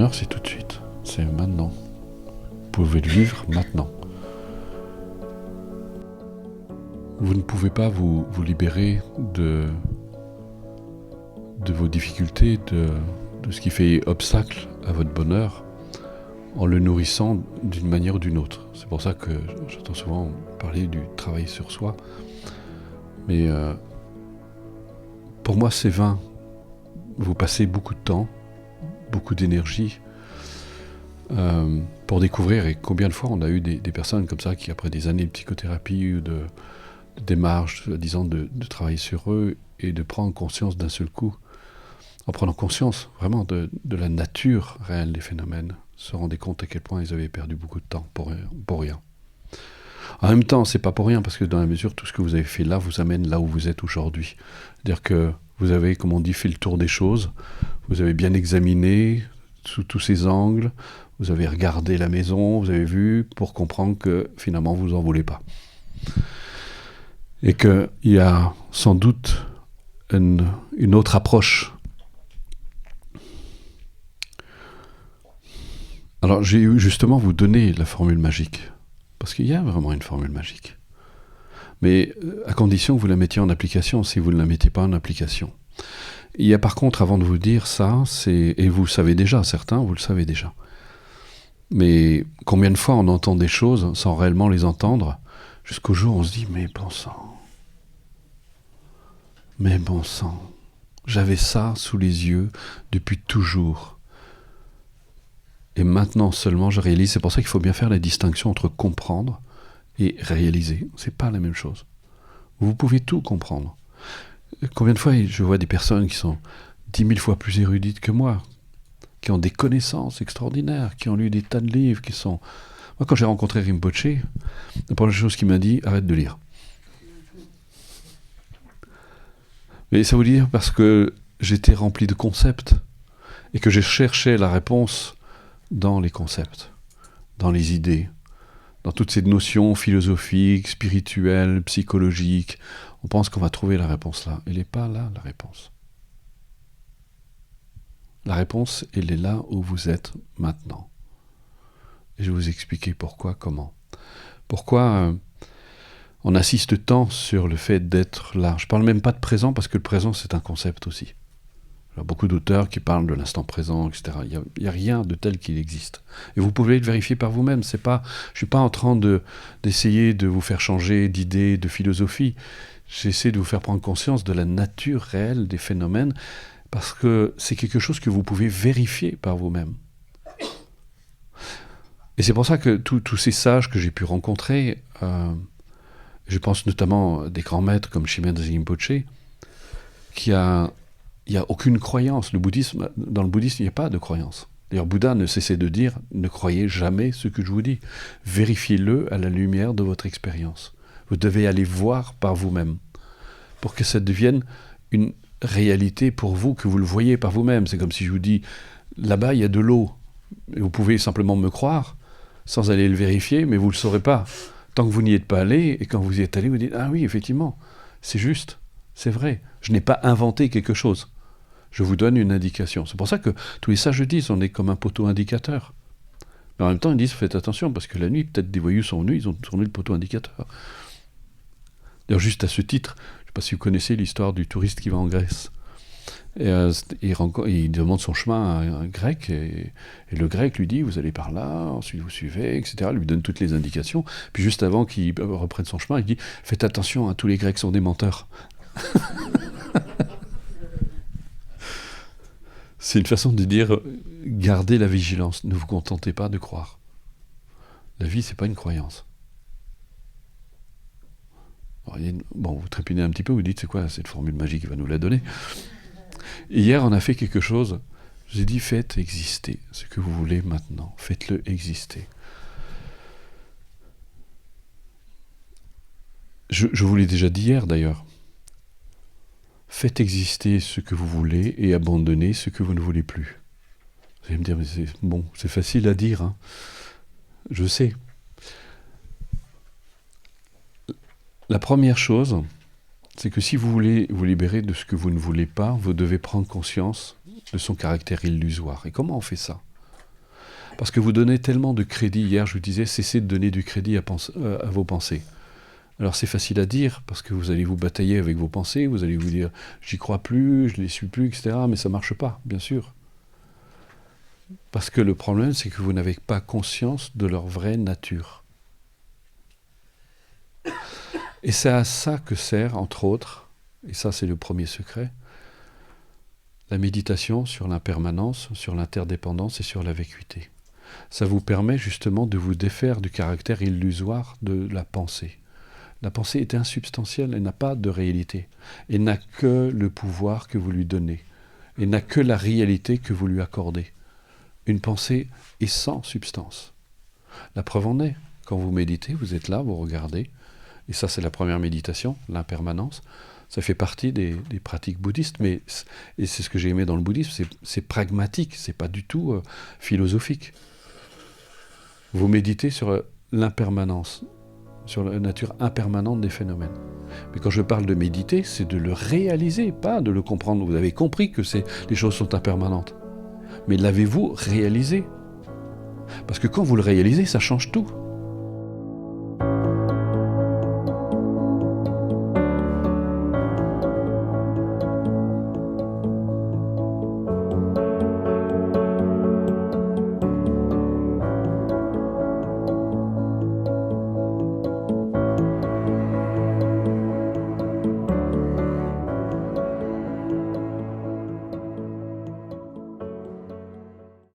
bonheur, c'est tout de suite. C'est maintenant. Vous pouvez le vivre maintenant. Vous ne pouvez pas vous libérer de vos difficultés, de ce qui fait obstacle à votre bonheur, en le nourrissant d'une manière ou d'une autre. C'est pour ça que j'entends souvent parler du travail sur soi. Mais pour moi, c'est vain. Vous passez beaucoup de temps, beaucoup d'énergie pour découvrir. Et combien de fois on a eu des personnes comme ça qui, après des années de psychothérapie ou de démarche, disons, de travailler sur eux et de prendre conscience d'un seul coup, en prenant conscience vraiment de la nature réelle des phénomènes, se rendaient compte à quel point ils avaient perdu beaucoup de temps pour rien. En même temps, c'est pas pour rien, parce que dans la mesure, tout ce que vous avez fait là vous amène là où vous êtes aujourd'hui. C'est-à-dire que vous avez, comme on dit, fait le tour des choses, vous avez bien examiné sous tous ces angles, vous avez regardé la maison, vous avez vu, pour comprendre que finalement vous en voulez pas. Et qu'il y a sans doute une autre approche. Alors j'ai justement vous donner la formule magique, parce qu'il y a vraiment une formule magique. Mais à condition que vous la mettiez en application. Si vous ne la mettez pas en application. Il y a par contre, avant de vous dire ça, et vous le savez déjà, certains, vous le savez déjà. Mais combien de fois on entend des choses sans réellement les entendre, jusqu'au jour où on se dit, mais bon sang, j'avais ça sous les yeux depuis toujours. Et maintenant seulement je réalise. C'est pour ça qu'il faut bien faire la distinction entre comprendre et réaliser. C'est pas la même chose. Vous pouvez tout comprendre. Combien de fois je vois des personnes qui sont 10 000 fois plus érudites que moi, qui ont des connaissances extraordinaires, qui ont lu des tas de livres, qui sont... Moi, quand j'ai rencontré Rinpoche, la première chose qu'il m'a dit, arrête de lire. Mais ça veut dire parce que j'étais rempli de concepts et que je cherchais la réponse dans les concepts, dans les idées, dans toutes ces notions philosophiques, spirituelles, psychologiques. On pense qu'on va trouver la réponse là. Elle n'est pas là, la réponse. La réponse, elle est là où vous êtes maintenant. Et je vais vous expliquer pourquoi, comment. Pourquoi on insiste tant sur le fait d'être là. Je ne parle même pas de présent, parce que le présent, c'est un concept aussi. Il y a beaucoup d'auteurs qui parlent de l'instant présent, etc. Il n'y a rien de tel qu'il existe. Et vous pouvez le vérifier par vous-même. Je ne suis pas en train d'essayer de vous faire changer d'idée, de philosophie. J'essaie de vous faire prendre conscience de la nature réelle des phénomènes, parce que c'est quelque chose que vous pouvez vérifier par vous-même. Et c'est pour ça que tous ces sages que j'ai pu rencontrer, je pense notamment à des grands maîtres comme Chimène Rinpoche, il n'y a aucune croyance. Dans le bouddhisme, il n'y a pas de croyance. D'ailleurs, Bouddha ne cessait de dire « Ne croyez jamais ce que je vous dis. Vérifiez-le à la lumière de votre expérience. Vous devez aller voir par vous-même pour que ça devienne une réalité pour vous, que vous le voyez par vous-même. C'est comme si je vous dis « Là-bas, il y a de l'eau. » Et vous pouvez simplement me croire sans aller le vérifier, mais vous ne le saurez pas. Tant que vous n'y êtes pas allé, et quand vous y êtes allé, vous dites « Ah oui, effectivement, c'est juste, c'est vrai. Je n'ai pas inventé quelque chose. » Je vous donne une indication. C'est pour ça que tous les sages disent, on est comme un poteau indicateur. Mais en même temps, ils disent, faites attention, parce que la nuit, peut-être des voyous sont venus, ils ont tourné le poteau indicateur. D'ailleurs, juste à ce titre, je ne sais pas si vous connaissez l'histoire du touriste qui va en Grèce. Et, il demande son chemin à un grec, et le grec lui dit, vous allez par là, ensuite vous suivez, etc. Il lui donne toutes les indications. Puis juste avant qu'il reprenne son chemin, il dit, faites attention, tous les Grecs sont des menteurs. C'est une façon de dire, gardez la vigilance, ne vous contentez pas de croire. La vie, c'est pas une croyance. Alors, vous trépignez un petit peu, vous dites, c'est quoi cette formule magique, il va nous la donner. Hier, on a fait quelque chose, je vous ai dit, faites exister ce que vous voulez maintenant, faites-le exister. Je vous l'ai déjà dit hier, d'ailleurs. Faites exister ce que vous voulez et abandonnez ce que vous ne voulez plus. Vous allez me dire, mais c'est facile à dire, hein. Je sais. La première chose, c'est que si vous voulez vous libérer de ce que vous ne voulez pas, vous devez prendre conscience de son caractère illusoire. Et comment on fait ça ? Parce que vous donnez tellement de crédit. Hier, je vous disais, cessez de donner du crédit à vos pensées. Alors c'est facile à dire, parce que vous allez vous batailler avec vos pensées, vous allez vous dire « j'y crois plus, je ne les suis plus, etc. » Mais ça ne marche pas, bien sûr. Parce que le problème, c'est que vous n'avez pas conscience de leur vraie nature. Et c'est à ça que sert, entre autres, et ça c'est le premier secret, la méditation sur l'impermanence, sur l'interdépendance et sur la vacuité. Ça vous permet justement de vous défaire du caractère illusoire de la pensée. La pensée est insubstantielle, elle n'a pas de réalité. Elle n'a que le pouvoir que vous lui donnez. Elle n'a que la réalité que vous lui accordez. Une pensée est sans substance. La preuve en est, quand vous méditez, vous êtes là, vous regardez, et ça c'est la première méditation, l'impermanence. Ça fait partie des pratiques bouddhistes, et c'est ce que j'ai aimé dans le bouddhisme, c'est pragmatique, c'est pas du tout philosophique. Vous méditez sur l'impermanence, sur la nature impermanente des phénomènes. Mais quand je parle de méditer, c'est de le réaliser, pas de le comprendre. Vous avez compris que les choses sont impermanentes. Mais l'avez-vous réalisé ? Parce que quand vous le réalisez, ça change tout.